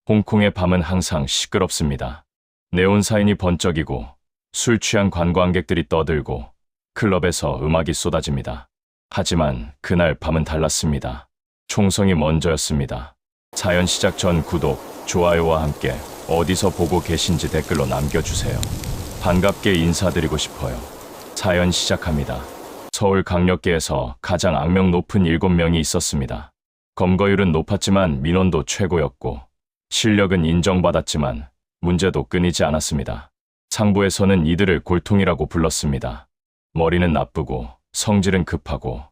홍콩의 밤은 항상 시끄럽습니다. 네온사인이 번쩍이고 술 취한 관광객들이 떠들고 클럽에서 음악이 쏟아집니다. 하지만 그날 밤은 달랐습니다. 총성이 먼저였습니다. 사연 시작 전 구독, 좋아요와 함께 어디서 보고 계신지 댓글로 남겨주세요. 반갑게 인사드리고 싶어요. 사연 시작합니다. 서울 강력계에서 가장 악명 높은 7명이 있었습니다. 검거율은 높았지만 민원도 최고였고 실력은 인정받았지만 문제도 끊이지 않았습니다. 상부에서는 이들을 골통이라고 불렀습니다. 머리는 나쁘고 성질은 급하고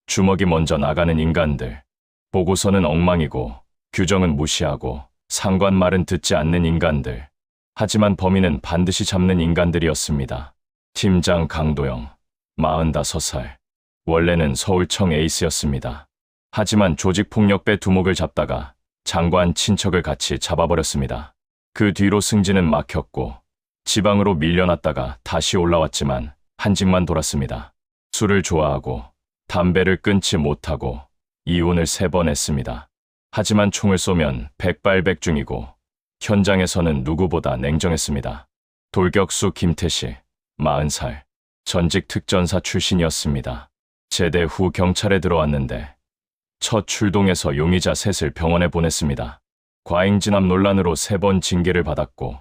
주먹이 먼저 나가는 인간들. 보고서는 엉망이고 규정은 무시하고 상관 말은 듣지 않는 인간들. 하지만 범인은 반드시 잡는 인간들이었습니다. 팀장 강도영, 45살. 원래는 서울청 에이스였습니다. 하지만 조직폭력배 두목을 잡다가 장관 친척을 같이 잡아버렸습니다. 그 뒤로 승진은 막혔고 지방으로 밀려났다가 다시 올라왔지만 한직만 돌았습니다. 술을 좋아하고 담배를 끊지 못하고 이혼을 3번 했습니다. 하지만 총을 쏘면 백발백중이고 현장에서는 누구보다 냉정했습니다. 돌격수 김태시, 40살. 전직 특전사 출신이었습니다. 제대 후 경찰에 들어왔는데 첫 출동에서 용의자 셋을 병원에 보냈습니다. 과잉 진압 논란으로 3번 징계를 받았고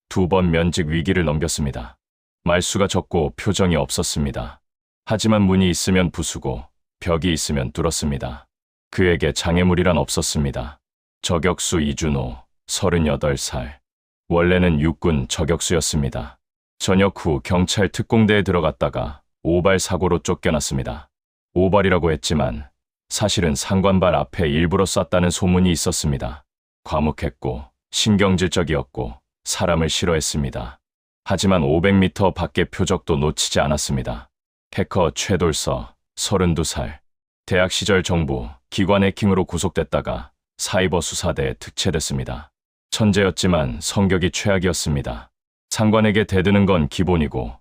2번 면직 위기를 넘겼습니다. 말수가 적고 표정이 없었습니다. 하지만 문이 있으면 부수고 벽이 있으면 뚫었습니다. 그에게 장애물이란 없었습니다. 저격수 이준호, 38살. 원래는 육군 저격수였습니다. 전역 후 경찰 특공대에 들어갔다가 오발 사고로 쫓겨났습니다. 오발이라고 했지만 사실은 상관발 앞에 일부러 쐈다는 소문이 있었습니다. 과묵했고 신경질적이었고 사람을 싫어했습니다. 하지만 500m 밖의 표적도 놓치지 않았습니다. 해커 최돌서, 32살. 대학 시절 정부 기관 해킹으로 구속됐다가 사이버 수사대에 특채됐습니다. 천재였지만 성격이 최악이었습니다. 상관에게 대드는 건 기본이고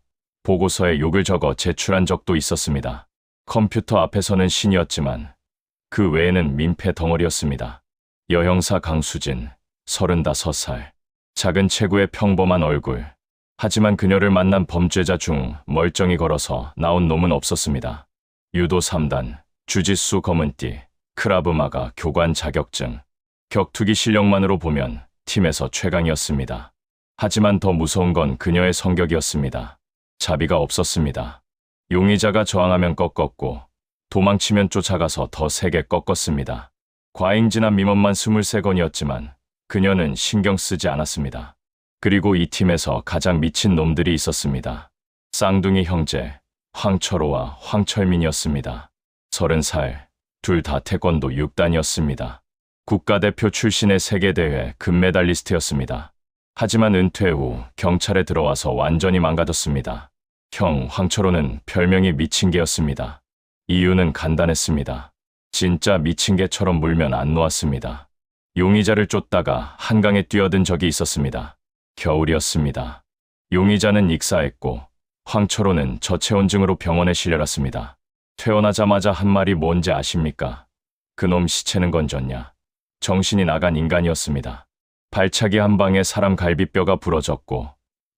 보고서에 욕을 적어 제출한 적도 있었습니다. 컴퓨터 앞에서는 신이었지만 그 외에는 민폐 덩어리였습니다. 여형사 강수진, 35살. 작은 체구의 평범한 얼굴. 하지만 그녀를 만난 범죄자 중 멀쩡히 걸어서 나온 놈은 없었습니다. 유도 3단, 주짓수 검은띠, 크라브마가 교관 자격증. 격투기 실력만으로 보면 팀에서 최강이었습니다. 하지만 더 무서운 건 그녀의 성격이었습니다. 자비가 없었습니다. 용의자가 저항하면 꺾었고 도망치면 쫓아가서 더 세게 꺾었습니다. 과잉 진압 민원만 23건이었지만 그녀는 신경 쓰지 않았습니다. 그리고 이 팀에서 가장 미친 놈들이 있었습니다. 쌍둥이 형제 황철호와 황철민이었습니다. 30살, 둘 다 태권도 6단이었습니다. 국가대표 출신의 세계대회 금메달리스트였습니다. 하지만 은퇴 후 경찰에 들어와서 완전히 망가졌습니다. 형 황철호는 별명이 미친 개였습니다. 이유는 간단했습니다. 진짜 미친 개처럼 물면 안 놓았습니다. 용의자를 쫓다가 한강에 뛰어든 적이 있었습니다. 겨울이었습니다. 용의자는 익사했고 황철호는 저체온증으로 병원에 실려갔습니다. 퇴원하자마자 한 말이 뭔지 아십니까? 그놈 시체는 건졌냐. 정신이 나간 인간이었습니다. 발차기 한 방에 사람 갈비뼈가 부러졌고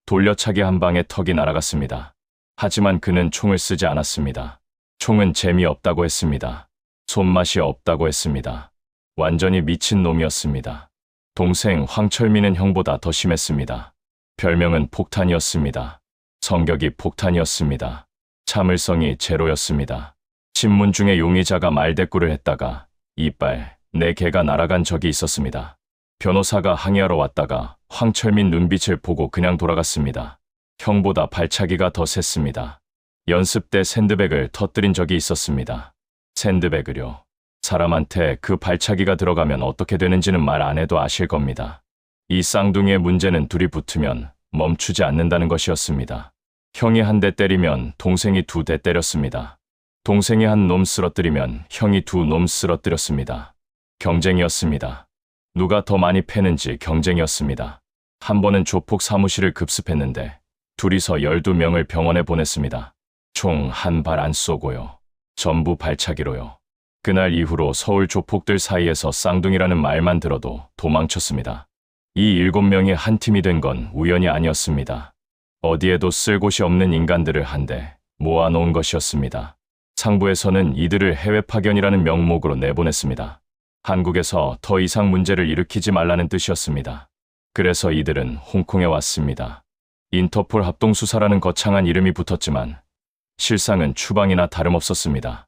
돌려차기 한 방에 턱이 날아갔습니다. 하지만 그는 총을 쓰지 않았습니다. 총은 재미없다고 했습니다. 손맛이 없다고 했습니다. 완전히 미친 놈이었습니다. 동생 황철민은 형보다 더 심했습니다. 별명은 폭탄이었습니다. 성격이 폭탄이었습니다. 참을성이 제로였습니다. 신문 중에 용의자가 말대꾸를 했다가 이빨, 4개가 날아간 적이 있었습니다. 변호사가 항의하러 왔다가 황철민 눈빛을 보고 그냥 돌아갔습니다. 형보다 발차기가 더 셌습니다. 연습 때 샌드백을 터뜨린 적이 있었습니다. 샌드백을요. 사람한테 그 발차기가 들어가면 어떻게 되는지는 말 안 해도 아실 겁니다. 이 쌍둥이의 문제는 둘이 붙으면 멈추지 않는다는 것이었습니다. 형이 한 대 때리면 동생이 2대 때렸습니다. 동생이 한 놈 쓰러뜨리면 형이 2놈 쓰러뜨렸습니다. 경쟁이었습니다. 누가 더 많이 패는지 경쟁이었습니다. 한 번은 조폭 사무실을 급습했는데 둘이서 12명을 병원에 보냈습니다. 총 한 발 안 쏘고요. 전부 발차기로요. 그날 이후로 서울 조폭들 사이에서 쌍둥이라는 말만 들어도 도망쳤습니다. 이 7명이 한 팀이 된 건 우연이 아니었습니다. 어디에도 쓸 곳이 없는 인간들을 한데 모아놓은 것이었습니다. 상부에서는 이들을 해외 파견이라는 명목으로 내보냈습니다. 한국에서 더 이상 문제를 일으키지 말라는 뜻이었습니다. 그래서 이들은 홍콩에 왔습니다. 인터폴 합동수사라는 거창한 이름이 붙었지만 실상은 추방이나 다름없었습니다.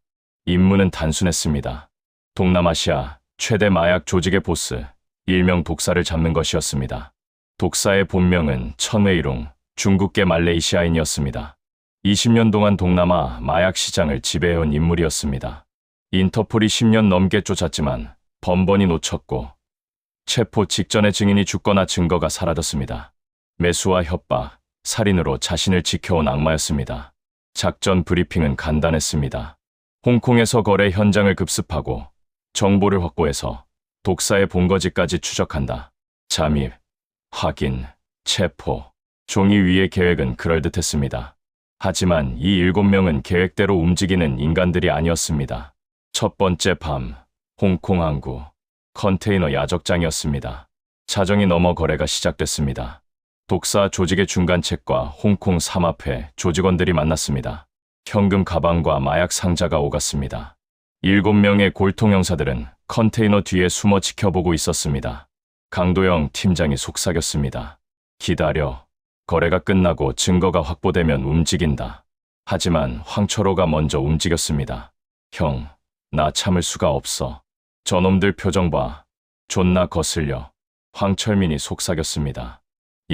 임무는 단순했습니다. 동남아시아 최대 마약 조직의 보스, 일명 독사를 잡는 것이었습니다. 독사의 본명은 천웨이룽, 중국계 말레이시아인이었습니다. 20년 동안 동남아 마약 시장을 지배해온 인물이었습니다. 인터폴이 10년 넘게 쫓았지만 번번이 놓쳤고 체포 직전의 증인이 죽거나 증거가 사라졌습니다. 매수와 협박, 살인으로 자신을 지켜온 악마였습니다. 작전 브리핑은 간단했습니다. 홍콩에서 거래 현장을 급습하고 정보를 확보해서 독사의 본거지까지 추적한다. 잠입, 확인, 체포, 종이 위의 계획은 그럴듯했습니다. 하지만 이 7명은 계획대로 움직이는 인간들이 아니었습니다. 첫 번째 밤, 홍콩 항구, 컨테이너 야적장이었습니다. 자정이 넘어 거래가 시작됐습니다. 독사 조직의 중간책과 홍콩 삼합회 조직원들이 만났습니다. 현금 가방과 마약 상자가 오갔습니다. 7명의 골통 형사들은 컨테이너 뒤에 숨어 지켜보고 있었습니다. 강도영 팀장이 속삭였습니다. 기다려. 거래가 끝나고 증거가 확보되면 움직인다. 하지만 황철호가 먼저 움직였습니다. 형, 나 참을 수가 없어. 저놈들 표정 봐. 존나 거슬려. 황철민이 속삭였습니다.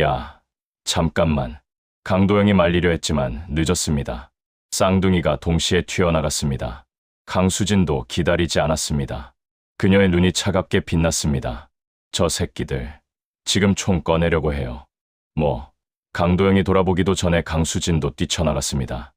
야, 잠깐만. 강도영이 말리려 했지만 늦었습니다. 쌍둥이가 동시에 튀어나갔습니다. 강수진도 기다리지 않았습니다. 그녀의 눈이 차갑게 빛났습니다. 저 새끼들, 지금 총 꺼내려고 해요. 강도영이 돌아보기도 전에 강수진도 뛰쳐나갔습니다.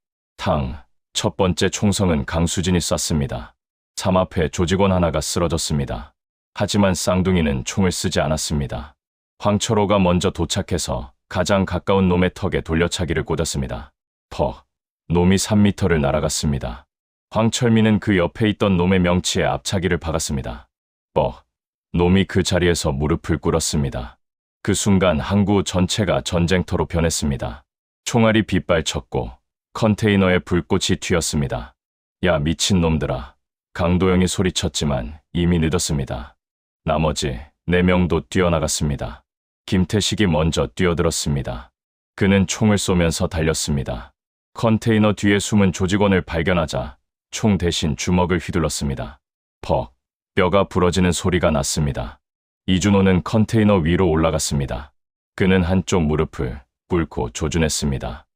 첫 번째 총성은 강수진이 쐈습니다. 삼합회 조직원 하나가 쓰러졌습니다. 하지만 쌍둥이는 총을 쓰지 않았습니다. 황철호가 먼저 도착해서 가장 가까운 놈의 턱에 돌려차기를 꽂았습니다. 퍽, 놈이 3m를 날아갔습니다. 황철민은 그 옆에 있던 놈의 명치에 앞차기를 박았습니다. 뻑, 놈이 그 자리에서 무릎을 꿇었습니다. 그 순간 항구 전체가 전쟁터로 변했습니다. 총알이 빗발쳤고 컨테이너에 불꽃이 튀었습니다. 야, 미친놈들아. 강도영이 소리쳤지만 이미 늦었습니다. 나머지 4명도 뛰어나갔습니다. 김태식이 먼저 뛰어들었습니다. 그는 총을 쏘면서 달렸습니다. 컨테이너 뒤에 숨은 조직원을 발견하자 총 대신 주먹을 휘둘렀습니다. 퍽, 뼈가 부러지는 소리가 났습니다. 이준호는 컨테이너 위로 올라갔습니다. 그는 한쪽 무릎을 꿇고 조준했습니다.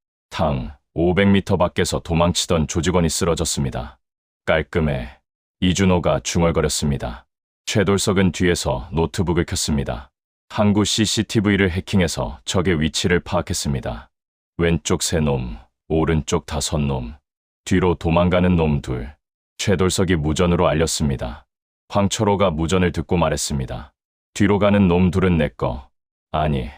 500m 밖에서 도망치던 조직원이 쓰러졌습니다. 깔끔해. 이준호가 중얼거렸습니다. 최돌석은 뒤에서 노트북을 켰습니다. 항구 CCTV를 해킹해서 적의 위치를 파악했습니다. 왼쪽 3놈, 오른쪽 5놈, 뒤로 도망가는 놈 2. 최돌석이 무전으로 알렸습니다. 황철호가 무전을 듣고 말했습니다. 뒤로 가는 놈 2은 내 거. 아니,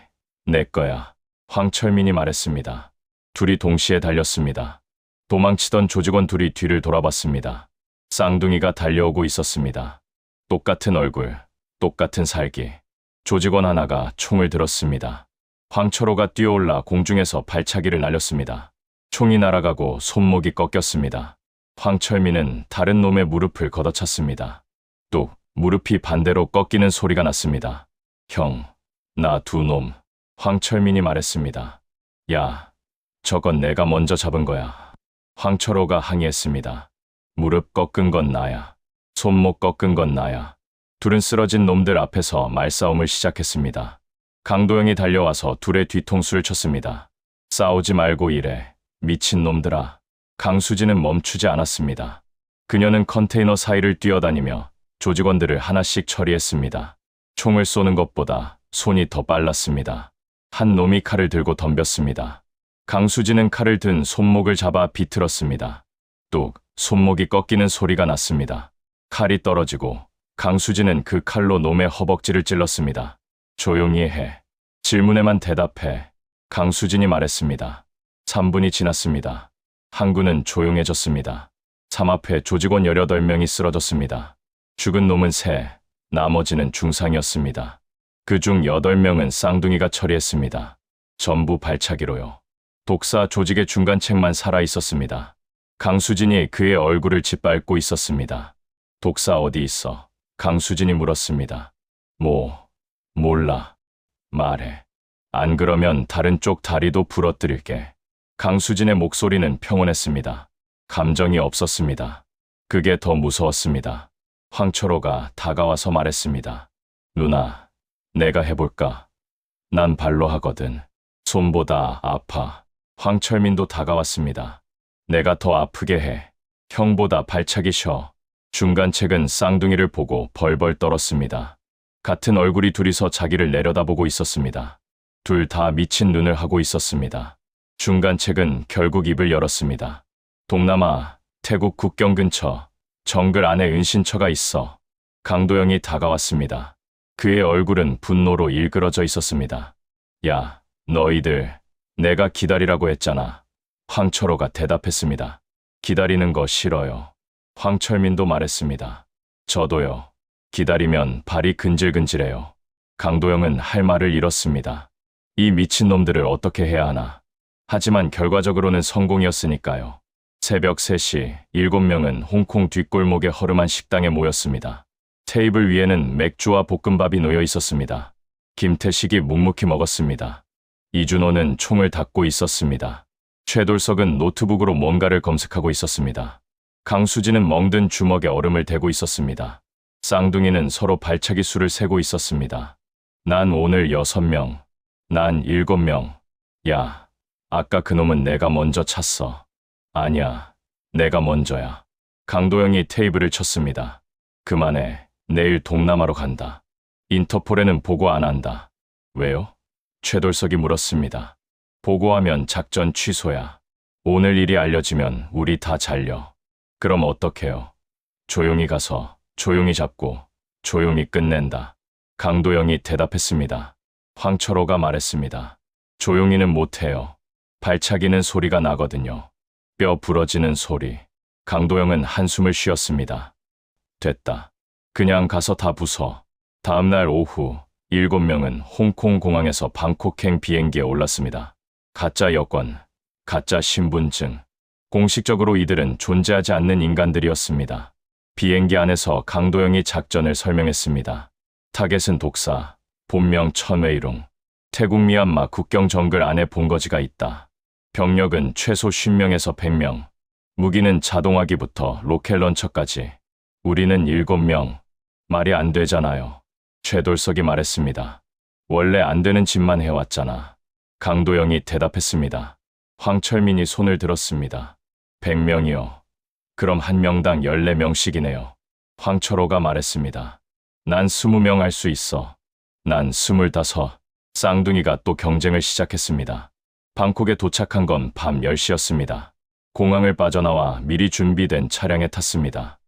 내 거야. 황철민이 말했습니다. 둘이 동시에 달렸습니다. 도망치던 조직원 둘이 뒤를 돌아봤습니다. 쌍둥이가 달려오고 있었습니다. 똑같은 얼굴, 똑같은 살기. 조직원 하나가 총을 들었습니다. 황철호가 뛰어올라 공중에서 발차기를 날렸습니다. 총이 날아가고 손목이 꺾였습니다. 황철민은 다른 놈의 무릎을 걷어찼습니다. 뚝, 무릎이 반대로 꺾이는 소리가 났습니다. 형, 나 2놈. 황철민이 말했습니다. 야, 저건 내가 먼저 잡은 거야. 황철호가 항의했습니다. 무릎 꺾은 건 나야. 손목 꺾은 건 나야. 둘은 쓰러진 놈들 앞에서 말싸움을 시작했습니다. 강도영이 달려와서 둘의 뒤통수를 쳤습니다. 싸우지 말고 일해. 미친 놈들아. 강수진은 멈추지 않았습니다. 그녀는 컨테이너 사이를 뛰어다니며 조직원들을 하나씩 처리했습니다. 총을 쏘는 것보다 손이 더 빨랐습니다. 한 놈이 칼을 들고 덤볐습니다. 강수진은 칼을 든 손목을 잡아 비틀었습니다. 뚝, 손목이 꺾이는 소리가 났습니다. 칼이 떨어지고 강수진은 그 칼로 놈의 허벅지를 찔렀습니다. 조용히 해. 질문에만 대답해. 강수진이 말했습니다. 3분이 지났습니다. 항구는 조용해졌습니다. 삶 앞에 조직원 18명이 쓰러졌습니다. 죽은 놈은 3, 나머지는 중상이었습니다. 그중 8명은 쌍둥이가 처리했습니다. 전부 발차기로요. 독사 조직의 중간책만 살아있었습니다. 강수진이 그의 얼굴을 짓밟고 있었습니다. 독사 어디 있어? 강수진이 물었습니다. 몰라. 말해. 안 그러면 다른 쪽 다리도 부러뜨릴게. 강수진의 목소리는 평온했습니다. 감정이 없었습니다. 그게 더 무서웠습니다. 황철호가 다가와서 말했습니다. 누나, 내가 해볼까? 난 발로 하거든. 손보다 아파. 황철민도 다가왔습니다. 내가 더 아프게 해. 형보다 발차기 쉬어. 중간책은 쌍둥이를 보고 벌벌 떨었습니다. 같은 얼굴이 둘이서 자기를 내려다보고 있었습니다. 둘 다 미친 눈을 하고 있었습니다. 중간책은 결국 입을 열었습니다. 동남아, 태국 국경 근처, 정글 안에 은신처가 있어. 강도영이 다가왔습니다. 그의 얼굴은 분노로 일그러져 있었습니다. 야, 너희들, 내가 기다리라고 했잖아. 황철호가 대답했습니다. 기다리는 거 싫어요. 황철민도 말했습니다. 저도요. 기다리면 발이 근질근질해요. 강도영은 할 말을 잃었습니다. 이 미친놈들을 어떻게 해야 하나. 하지만 결과적으로는 성공이었으니까요. 새벽 3시 7명은 홍콩 뒷골목의 허름한 식당에 모였습니다. 테이블 위에는 맥주와 볶음밥이 놓여 있었습니다. 김태식이 묵묵히 먹었습니다. 이준호는 총을 닫고 있었습니다. 최돌석은 노트북으로 뭔가를 검색하고 있었습니다. 강수진은 멍든 주먹에 얼음을 대고 있었습니다. 쌍둥이는 서로 발차기 수를 세고 있었습니다. 난 오늘 6명, 난 7명. 야, 아까 그놈은 내가 먼저 찼어. 아니야, 내가 먼저야. 강도영이 테이블을 쳤습니다. 그만해, 내일 동남아로 간다. 인터폴에는 보고 안 한다. 왜요? 최돌석이 물었습니다. 보고하면 작전 취소야. 오늘 일이 알려지면 우리 다 잘려. 그럼 어떡해요? 조용히 가서 조용히 잡고 조용히 끝낸다. 강도영이 대답했습니다. 황철호가 말했습니다. 조용히는 못해요. 발차기는 소리가 나거든요. 뼈 부러지는 소리. 강도영은 한숨을 쉬었습니다. 됐다. 그냥 가서 다 부숴. 다음날 오후 7명은 홍콩 공항에서 방콕행 비행기에 올랐습니다. 가짜 여권, 가짜 신분증. 공식적으로 이들은 존재하지 않는 인간들이었습니다. 비행기 안에서 강도영이 작전을 설명했습니다. 타겟은 독사, 본명 천웨이룽. 태국 미얀마 국경 정글 안에 본거지가 있다. 병력은 최소 50명에서 100명. 무기는 자동화기부터 로켓 런처까지. 우리는 7명. 말이 안 되잖아요. 최돌석이 말했습니다. 원래 안 되는 짓만 해왔잖아. 강도영이 대답했습니다. 황철민이 손을 들었습니다. 100명이요. 그럼 한 명당 14명씩이네요. 황철호가 말했습니다. 난 20명 할 수 있어. 난 25. 쌍둥이가 또 경쟁을 시작했습니다. 방콕에 도착한 건 밤 10시였습니다. 공항을 빠져나와 미리 준비된 차량에 탔습니다.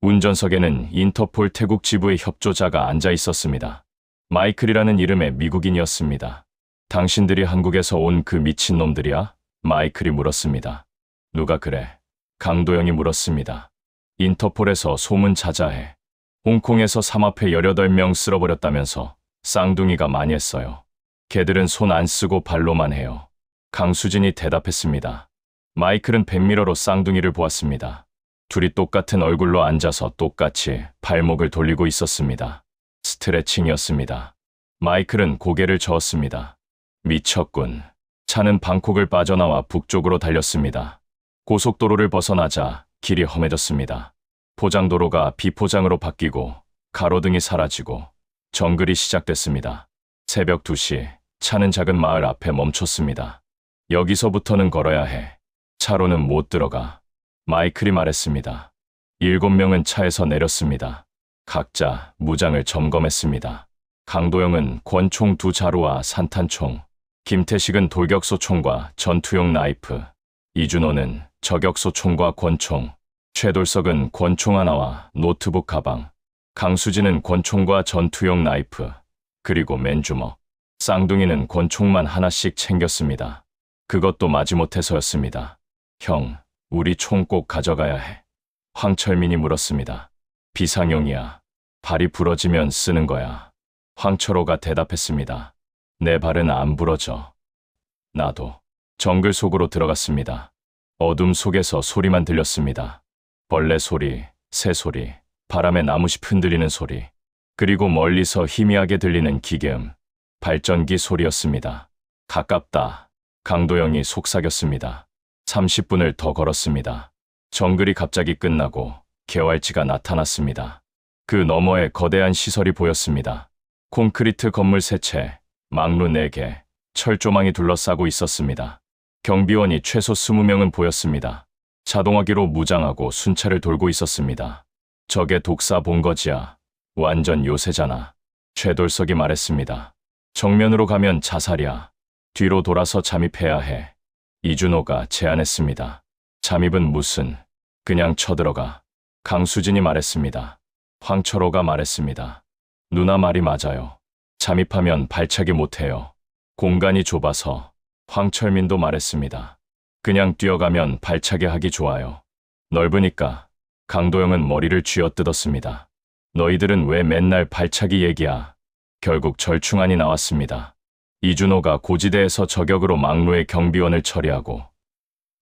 운전석에는 인터폴 태국 지부의 협조자가 앉아 있었습니다. 마이클이라는 이름의 미국인이었습니다. 당신들이 한국에서 온 그 미친놈들이야? 마이클이 물었습니다. 누가 그래? 강도영이 물었습니다. 인터폴에서 소문 자자해. 홍콩에서 삶 앞에 18명 쓸어버렸다면서. 쌍둥이가 많이 했어요. 걔들은 손 안 쓰고 발로만 해요. 강수진이 대답했습니다. 마이클은 백미러로 쌍둥이를 보았습니다. 둘이 똑같은 얼굴로 앉아서 똑같이 발목을 돌리고 있었습니다. 스트레칭이었습니다. 마이클은 고개를 저었습니다. 미쳤군. 차는 방콕을 빠져나와 북쪽으로 달렸습니다. 고속도로를 벗어나자 길이 험해졌습니다. 포장도로가 비포장으로 바뀌고 가로등이 사라지고 정글이 시작됐습니다. 새벽 2시 차는 작은 마을 앞에 멈췄습니다. 여기서부터는 걸어야 해. 차로는 못 들어가. 마이클이 말했습니다. 7명은 차에서 내렸습니다. 각자 무장을 점검했습니다. 강도영은 권총 2자루와 산탄총, 김태식은 돌격소 총과 전투용 나이프, 이준호는 저격소 총과 권총, 최돌석은 권총 하나와 노트북 가방, 강수진은 권총과 전투용 나이프, 그리고 맨주먹, 쌍둥이는 권총만 하나씩 챙겼습니다. 그것도 마지못해서였습니다. 형, 우리 총 꼭 가져가야 해. 황철민이 물었습니다. 비상용이야. 발이 부러지면 쓰는 거야. 황철호가 대답했습니다. 내 발은 안 부러져. 나도. 정글 속으로 들어갔습니다. 어둠 속에서 소리만 들렸습니다. 벌레 소리, 새 소리, 바람에 나무잎 흔들리는 소리, 그리고 멀리서 희미하게 들리는 기계음, 발전기 소리였습니다. 가깝다. 강도영이 속삭였습니다. 30분을 더 걸었습니다. 정글이 갑자기 끝나고 개활지가 나타났습니다. 그 너머에 거대한 시설이 보였습니다. 콘크리트 건물 3채, 망루 4개, 철조망이 둘러싸고 있었습니다. 경비원이 최소 20명은 보였습니다. 자동화기로 무장하고 순찰을 돌고 있었습니다. 저게 독사 본거지야. 완전 요새잖아. 최돌석이 말했습니다. 정면으로 가면 자살이야. 뒤로 돌아서 잠입해야 해. 이준호가 제안했습니다. 잠입은 무슨, 그냥 쳐들어가. 강수진이 말했습니다. 황철호가 말했습니다. 누나 말이 맞아요. 잠입하면 발차기 못해요. 공간이 좁아서. 황철민도 말했습니다. 그냥 뛰어가면 발차기 하기 좋아요. 넓으니까. 강도영은 머리를 쥐어뜯었습니다. 너희들은 왜 맨날 발차기 얘기야? 결국 절충안이 나왔습니다. 이준호가 고지대에서 저격으로 막루의 경비원을 처리하고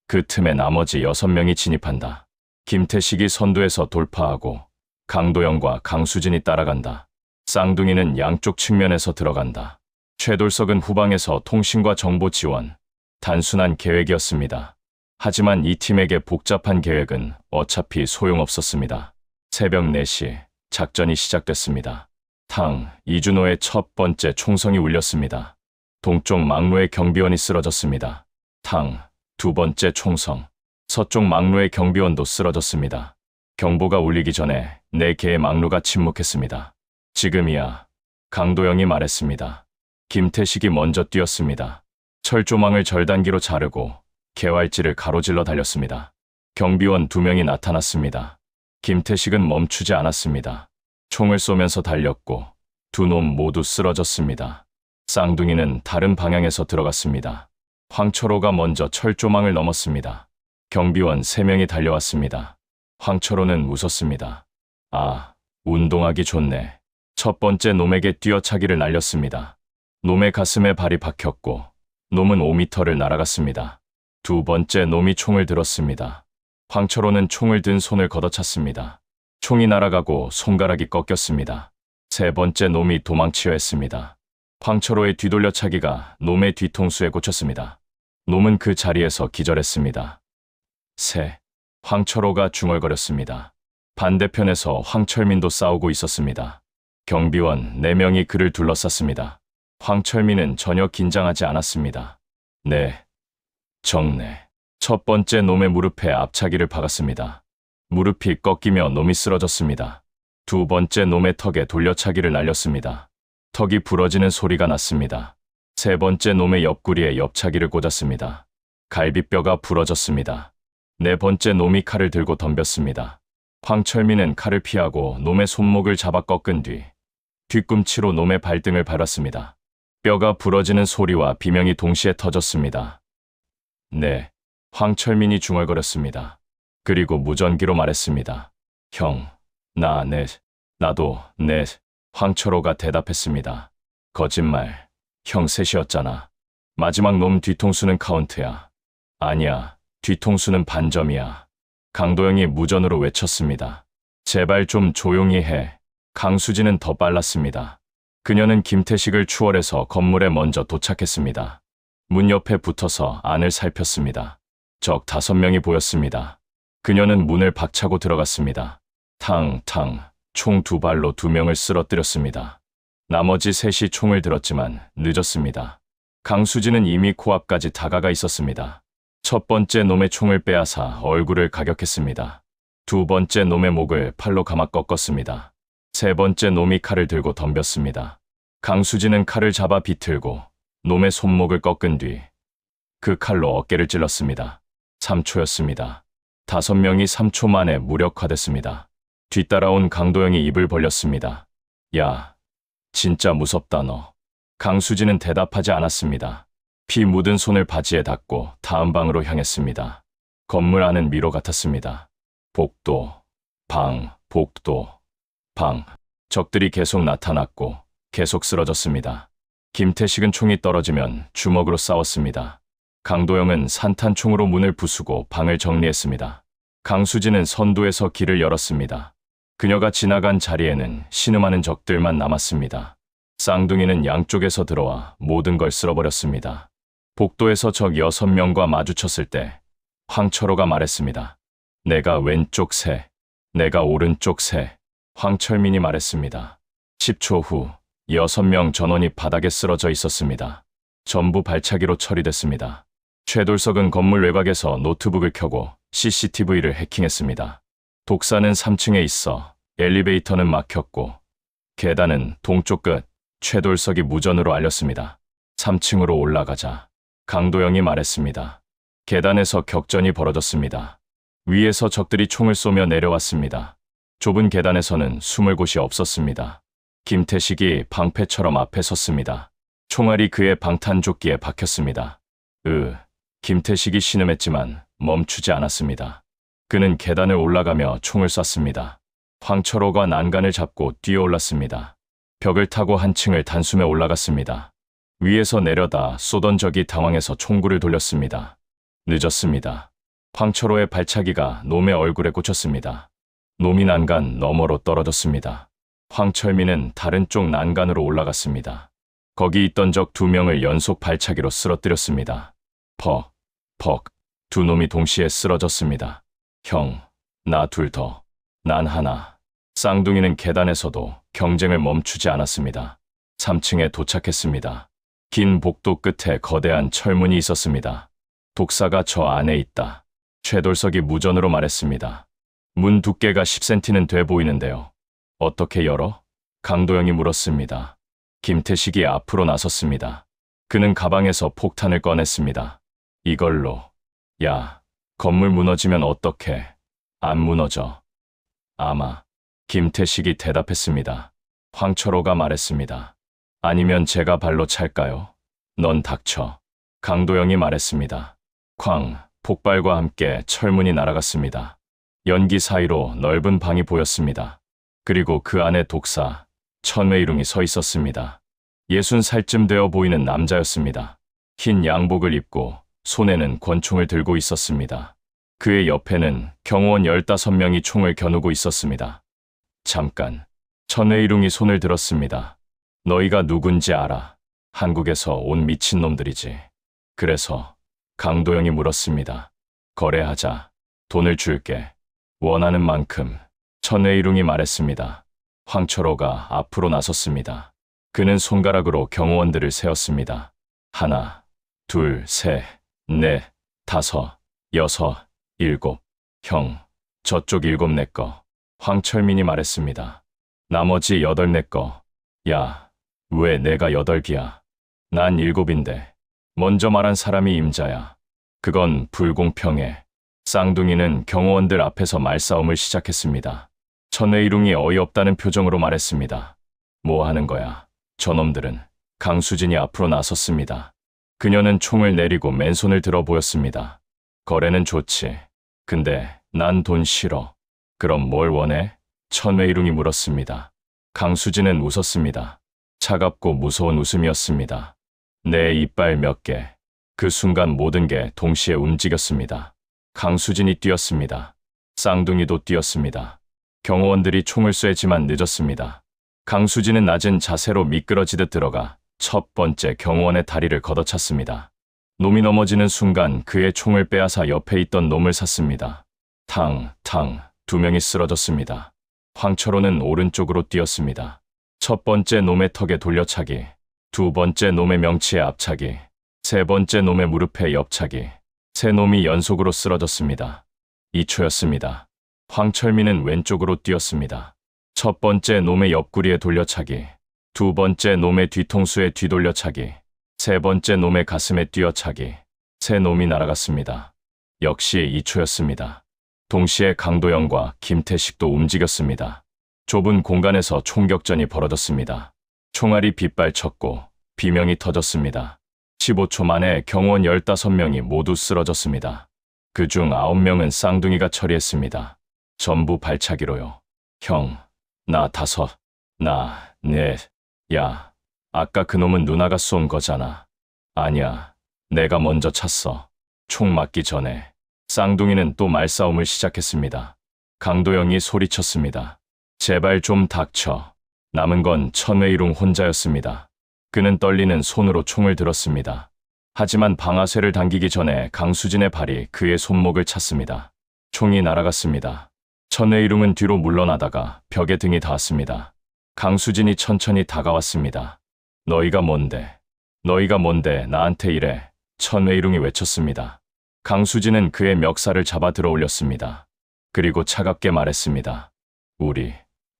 그 틈에 나머지 6명이 진입한다. 김태식이 선두에서 돌파하고 강도영과 강수진이 따라간다. 쌍둥이는 양쪽 측면에서 들어간다. 최돌석은 후방에서 통신과 정보 지원. 단순한 계획이었습니다. 하지만 이 팀에게 복잡한 계획은 어차피 소용없었습니다. 새벽 4시 작전이 시작됐습니다. 이준호의 첫 번째 총성이 울렸습니다. 동쪽 막루의 경비원이 쓰러졌습니다. 두 번째 총성. 서쪽 막루의 경비원도 쓰러졌습니다. 경보가 울리기 전에 4개의 막루가 침묵했습니다. 지금이야. 강도영이 말했습니다. 김태식이 먼저 뛰었습니다. 철조망을 절단기로 자르고 개활지를 가로질러 달렸습니다. 경비원 2명이 나타났습니다. 김태식은 멈추지 않았습니다. 총을 쏘면서 달렸고 두 놈 모두 쓰러졌습니다. 쌍둥이는 다른 방향에서 들어갔습니다. 황철호가 먼저 철조망을 넘었습니다. 경비원 3명이 달려왔습니다. 황철호는 웃었습니다. 아, 운동하기 좋네. 첫 번째 놈에게 뛰어차기를 날렸습니다. 놈의 가슴에 발이 박혔고 놈은 5m를 날아갔습니다. 두 번째 놈이 총을 들었습니다. 황철호는 총을 든 손을 걷어찼습니다. 총이 날아가고 손가락이 꺾였습니다. 세 번째 놈이 도망치려 했습니다. 황철호의 뒤돌려차기가 놈의 뒤통수에 꽂혔습니다. 놈은 그 자리에서 기절했습니다. 황철호가 중얼거렸습니다. 반대편에서 황철민도 싸우고 있었습니다. 경비원 4명이 그를 둘러쌌습니다. 황철민은 전혀 긴장하지 않았습니다. 정내. 첫 번째 놈의 무릎에 앞차기를 박았습니다. 무릎이 꺾이며 놈이 쓰러졌습니다. 두 번째 놈의 턱에 돌려차기를 날렸습니다. 턱이 부러지는 소리가 났습니다. 세 번째 놈의 옆구리에 옆차기를 꽂았습니다. 갈비뼈가 부러졌습니다. 네 번째 놈이 칼을 들고 덤볐습니다. 황철민은 칼을 피하고 놈의 손목을 잡아 꺾은 뒤 뒤꿈치로 놈의 발등을 밟았습니다. 뼈가 부러지는 소리와 비명이 동시에 터졌습니다. 황철민이 중얼거렸습니다. 그리고 무전기로 말했습니다. 형, 나도 황철호가 대답했습니다. 거짓말. 형 셋이었잖아. 마지막 놈 뒤통수는 카운트야. 아니야, 뒤통수는 반점이야. 강도영이 무전으로 외쳤습니다. 제발 좀 조용히 해. 강수진은 더 빨랐습니다. 그녀는 김태식을 추월해서 건물에 먼저 도착했습니다. 문 옆에 붙어서 안을 살폈습니다. 적 5명이 보였습니다. 그녀는 문을 박차고 들어갔습니다. 총 2발로 2명을 쓰러뜨렸습니다. 나머지 3이 총을 들었지만 늦었습니다. 강수진은 이미 코앞까지 다가가 있었습니다. 첫 번째 놈의 총을 빼앗아 얼굴을 가격했습니다. 두 번째 놈의 목을 팔로 감아 꺾었습니다. 세 번째 놈이 칼을 들고 덤볐습니다. 강수진은 칼을 잡아 비틀고 놈의 손목을 꺾은 뒤 그 칼로 어깨를 찔렀습니다. 3초였습니다. 5명이 3초 만에 무력화됐습니다. 뒤따라온 강도영이 입을 벌렸습니다. 야, 진짜 무섭다 너. 강수진은 대답하지 않았습니다. 피 묻은 손을 바지에 닿고 다음 방으로 향했습니다. 건물 안은 미로 같았습니다. 복도, 방, 복도, 방. 적들이 계속 나타났고 계속 쓰러졌습니다. 김태식은 총이 떨어지면 주먹으로 싸웠습니다. 강도영은 산탄총으로 문을 부수고 방을 정리했습니다. 강수진은 선두에서 길을 열었습니다. 그녀가 지나간 자리에는 신음하는 적들만 남았습니다. 쌍둥이는 양쪽에서 들어와 모든 걸 쓸어버렸습니다. 복도에서 적 6명과 마주쳤을 때 황철호가 말했습니다. 내가 왼쪽 새, 내가 오른쪽 새. 황철민이 말했습니다. 10초 후 6명 전원이 바닥에 쓰러져 있었습니다. 전부 발차기로 처리됐습니다. 최돌석은 건물 외곽에서 노트북을 켜고 CCTV를 해킹했습니다. 독사는 3층에 있어 엘리베이터는 막혔고 계단은 동쪽 끝. 최돌석이 무전으로 알렸습니다. 3층으로 올라가자. 강도영이 말했습니다. 계단에서 격전이 벌어졌습니다. 위에서 적들이 총을 쏘며 내려왔습니다. 좁은 계단에서는 숨을 곳이 없었습니다. 김태식이 방패처럼 앞에 섰습니다. 총알이 그의 방탄조끼에 박혔습니다. 김태식이 신음했지만 멈추지 않았습니다. 그는 계단을 올라가며 총을 쐈습니다. 황철호가 난간을 잡고 뛰어올랐습니다. 벽을 타고 한 층을 단숨에 올라갔습니다. 위에서 내려다 쏘던 적이 당황해서 총구를 돌렸습니다. 늦었습니다. 황철호의 발차기가 놈의 얼굴에 꽂혔습니다. 놈이 난간 너머로 떨어졌습니다. 황철민은 다른 쪽 난간으로 올라갔습니다. 거기 있던 적 2명을 연속 발차기로 쓰러뜨렸습니다. 퍽, 퍽. 2놈이 동시에 쓰러졌습니다. 형, 나 2 더, 난 하나. 쌍둥이는 계단에서도 경쟁을 멈추지 않았습니다. 3층에 도착했습니다. 긴 복도 끝에 거대한 철문이 있었습니다. 독사가 저 안에 있다. 최돌석이 무전으로 말했습니다. 문 두께가 10cm는 돼 보이는데요. 어떻게 열어? 강도영이 물었습니다. 김태식이 앞으로 나섰습니다. 그는 가방에서 폭탄을 꺼냈습니다. 이걸로. 야, 건물 무너지면 어떡해? 안 무너져. 아마. 김태식이 대답했습니다. 황철호가 말했습니다. 아니면 제가 발로 찰까요? 넌 닥쳐. 강도영이 말했습니다. 쾅, 폭발과 함께 철문이 날아갔습니다. 연기 사이로 넓은 방이 보였습니다. 그리고 그 안에 독사, 천외일웅이 서 있었습니다. 60살쯤 되어 보이는 남자였습니다. 흰 양복을 입고 손에는 권총을 들고 있었습니다. 그의 옆에는 경호원 15명이 총을 겨누고 있었습니다. 잠깐, 천외일웅이 손을 들었습니다. 너희가 누군지 알아. 한국에서 온 미친놈들이지. 그래서 강도영이 물었습니다. 거래하자. 돈을 줄게. 원하는 만큼. 천외일웅이 말했습니다. 황철호가 앞으로 나섰습니다. 그는 손가락으로 경호원들을 세었습니다. 1, 2, 3, 4, 5, 6, 7. 형, 저쪽 7 내 거. 황철민이 말했습니다. 나머지 8 내 거. 야, 왜 내가 8기야? 난 7인데. 먼저 말한 사람이 임자야. 그건 불공평해. 쌍둥이는 경호원들 앞에서 말싸움을 시작했습니다. 천외일웅이 어이없다는 표정으로 말했습니다. 뭐 하는 거야? 저놈들은. 강수진이 앞으로 나섰습니다. 그녀는 총을 내리고 맨손을 들어 보였습니다. 거래는 좋지. 근데 난 돈 싫어. 그럼 뭘 원해? 천외일웅이 물었습니다. 강수진은 웃었습니다. 차갑고 무서운 웃음이었습니다. 내 이빨 몇 개. 그 순간 모든 게 동시에 움직였습니다. 강수진이 뛰었습니다. 쌍둥이도 뛰었습니다. 경호원들이 총을 쏘지만 늦었습니다. 강수진은 낮은 자세로 미끄러지듯 들어가 첫 번째 경호원의 다리를 걷어찼습니다. 놈이 넘어지는 순간 그의 총을 빼앗아 옆에 있던 놈을 샀습니다. 탕, 탕, 2명이 쓰러졌습니다. 황철호는 오른쪽으로 뛰었습니다. 첫 번째 놈의 턱에 돌려차기, 2번째 놈의 명치에 앞차기, 3번째 놈의 무릎에 옆차기, 3놈이 연속으로 쓰러졌습니다. 2초였습니다. 황철민은 왼쪽으로 뛰었습니다. 첫 번째 놈의 옆구리에 돌려차기, 2번째 놈의 뒤통수에 뒤돌려차기, 3번째 놈의 가슴에 뛰어차기, 3놈이 날아갔습니다. 역시 2초였습니다. 동시에 강도영과 김태식도 움직였습니다. 좁은 공간에서 총격전이 벌어졌습니다. 총알이 빗발쳤고 비명이 터졌습니다. 15초 만에 경호원 15명이 모두 쓰러졌습니다. 그중 9명은 쌍둥이가 처리했습니다. 전부 발차기로요. 형, 나 5, 나 4. 야, 아까 그놈은 누나가 쏜 거잖아. 아니야, 내가 먼저 찼어. 총 맞기 전에. 쌍둥이는 또 말싸움을 시작했습니다. 강도영이 소리쳤습니다. 제발 좀 닥쳐. 남은 건 천외일웅 혼자였습니다. 그는 떨리는 손으로 총을 들었습니다. 하지만 방아쇠를 당기기 전에 강수진의 발이 그의 손목을 찼습니다. 총이 날아갔습니다. 천외일웅은 뒤로 물러나다가 벽에 등이 닿았습니다. 강수진이 천천히 다가왔습니다. 너희가 뭔데? 너희가 뭔데 나한테 이래? 천외일웅이 외쳤습니다. 강수진은 그의 멱살을 잡아 들어 올렸습니다. 그리고 차갑게 말했습니다.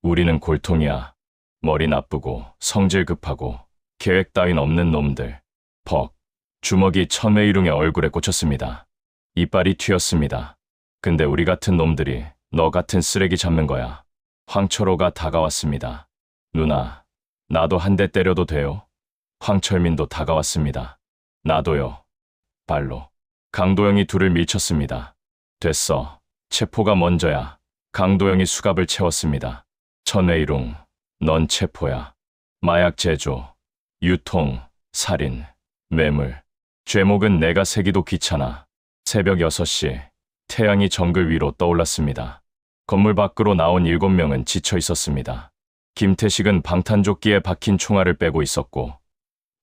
우리는 골통이야. 머리 나쁘고 성질 급하고 계획 따윈 없는 놈들. 퍽. 주먹이 천외일웅의 얼굴에 꽂혔습니다. 이빨이 튀었습니다. 근데 우리 같은 놈들이 너 같은 쓰레기 잡는 거야. 황철호가 다가왔습니다. 누나, 나도 한 대 때려도 돼요? 황철민도 다가왔습니다. 나도요. 발로. 강도영이 둘을 밀쳤습니다. 됐어. 체포가 먼저야. 강도영이 수갑을 채웠습니다. 천외일웅, 넌 체포야. 마약 제조, 유통, 살인, 매물. 죄목은 내가 세기도 귀찮아. 새벽 6시, 태양이 정글 위로 떠올랐습니다. 건물 밖으로 나온 7명은 지쳐 있었습니다. 김태식은 방탄조끼에 박힌 총알을 빼고 있었고,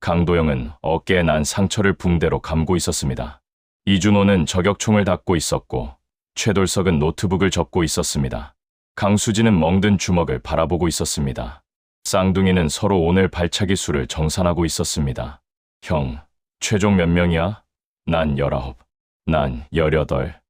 강도영은 어깨에 난 상처를 붕대로 감고 있었습니다. 이준호는 저격총을 닫고 있었고, 최돌석은 노트북을 접고 있었습니다. 강수진은 멍든 주먹을 바라보고 있었습니다. 쌍둥이는 서로 오늘 발차기 수를 정산하고 있었습니다. 형, 최종 몇 명이야? 난 19. 난 18.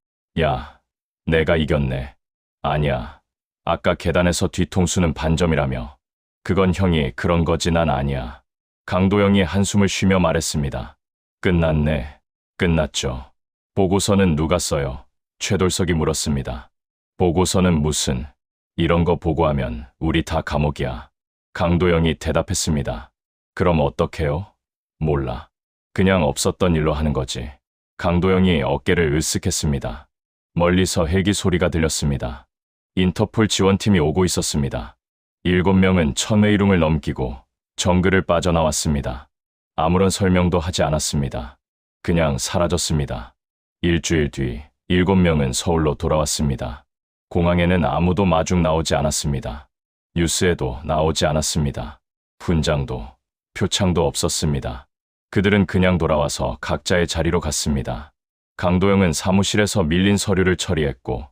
야, 내가 이겼네. 아니야. 아까 계단에서 뒤통수는 반점이라며. 그건 형이 그런 거지 난 아니야. 강도영이 한숨을 쉬며 말했습니다. 끝났네. 끝났죠. 보고서는 누가 써요? 최돌석이 물었습니다. 보고서는 무슨? 이런 거 보고하면 우리 다 감옥이야. 강도영이 대답했습니다. 그럼 어떡해요? 몰라. 그냥 없었던 일로 하는 거지. 강도영이 어깨를 으쓱했습니다. 멀리서 헬기 소리가 들렸습니다. 인터폴 지원팀이 오고 있었습니다. 7명은 천외일웅을 넘기고 정글을 빠져나왔습니다. 아무런 설명도 하지 않았습니다. 그냥 사라졌습니다. 일주일 뒤 7명은 서울로 돌아왔습니다. 공항에는 아무도 마중 나오지 않았습니다. 뉴스에도 나오지 않았습니다. 훈장도, 표창도 없었습니다. 그들은 그냥 돌아와서 각자의 자리로 갔습니다. 강도영은 사무실에서 밀린 서류를 처리했고,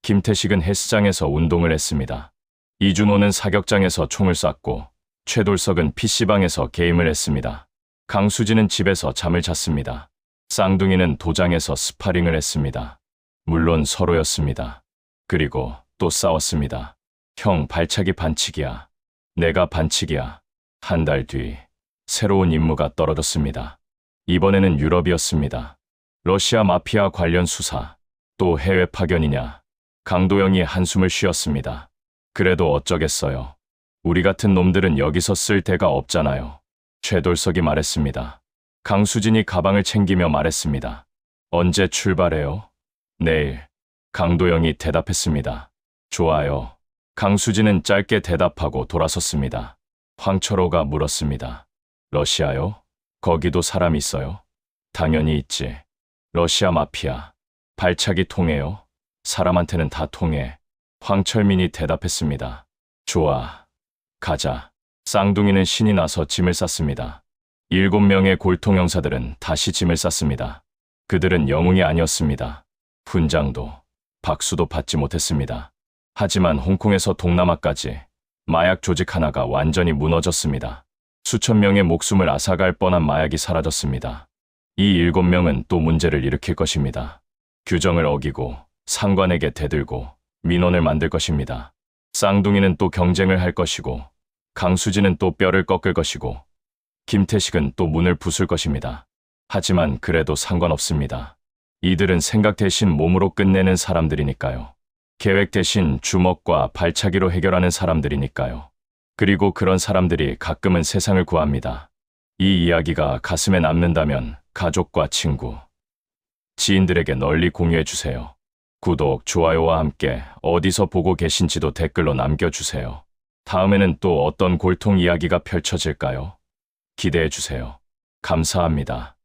김태식은 헬스장에서 운동을 했습니다. 이준호는 사격장에서 총을 쐈고, 최돌석은 PC방에서 게임을 했습니다. 강수진은 집에서 잠을 잤습니다. 쌍둥이는 도장에서 스파링을 했습니다. 물론 서로였습니다. 그리고 또 싸웠습니다. 형, 발차기 반칙이야. 내가 반칙이야. 한 달 뒤 새로운 임무가 떨어졌습니다. 이번에는 유럽이었습니다. 러시아 마피아 관련 수사, 또 해외 파견이냐. 강도영이 한숨을 쉬었습니다. 그래도 어쩌겠어요. 우리 같은 놈들은 여기서 쓸 데가 없잖아요. 최돌석이 말했습니다. 강수진이 가방을 챙기며 말했습니다. 언제 출발해요? 내일. 강도영이 대답했습니다. 좋아요. 강수진은 짧게 대답하고 돌아섰습니다. 황철호가 물었습니다. 러시아요? 거기도 사람 있어요? 당연히 있지. 러시아 마피아. 발차기 통해요? 사람한테는 다 통해. 황철민이 대답했습니다. 좋아. 가자. 쌍둥이는 신이 나서 짐을 쌌습니다. 7명의 골통 형사들은 다시 짐을 쌌습니다. 그들은 영웅이 아니었습니다. 훈장도, 박수도 받지 못했습니다. 하지만 홍콩에서 동남아까지 마약 조직 하나가 완전히 무너졌습니다. 수천 명의 목숨을 앗아갈 뻔한 마약이 사라졌습니다. 이 7명은 또 문제를 일으킬 것입니다. 규정을 어기고 상관에게 대들고 민원을 만들 것입니다. 쌍둥이는 또 경쟁을 할 것이고, 강수진은 또 뼈를 꺾을 것이고, 김태식은 또 문을 부술 것입니다. 하지만 그래도 상관없습니다. 이들은 생각 대신 몸으로 끝내는 사람들이니까요. 계획 대신 주먹과 발차기로 해결하는 사람들이니까요. 그리고 그런 사람들이 가끔은 세상을 구합니다. 이 이야기가 가슴에 남는다면 가족과 친구, 지인들에게 널리 공유해 주세요. 구독, 좋아요와 함께 어디서 보고 계신지도 댓글로 남겨주세요. 다음에는 또 어떤 골통 이야기가 펼쳐질까요? 기대해 주세요. 감사합니다.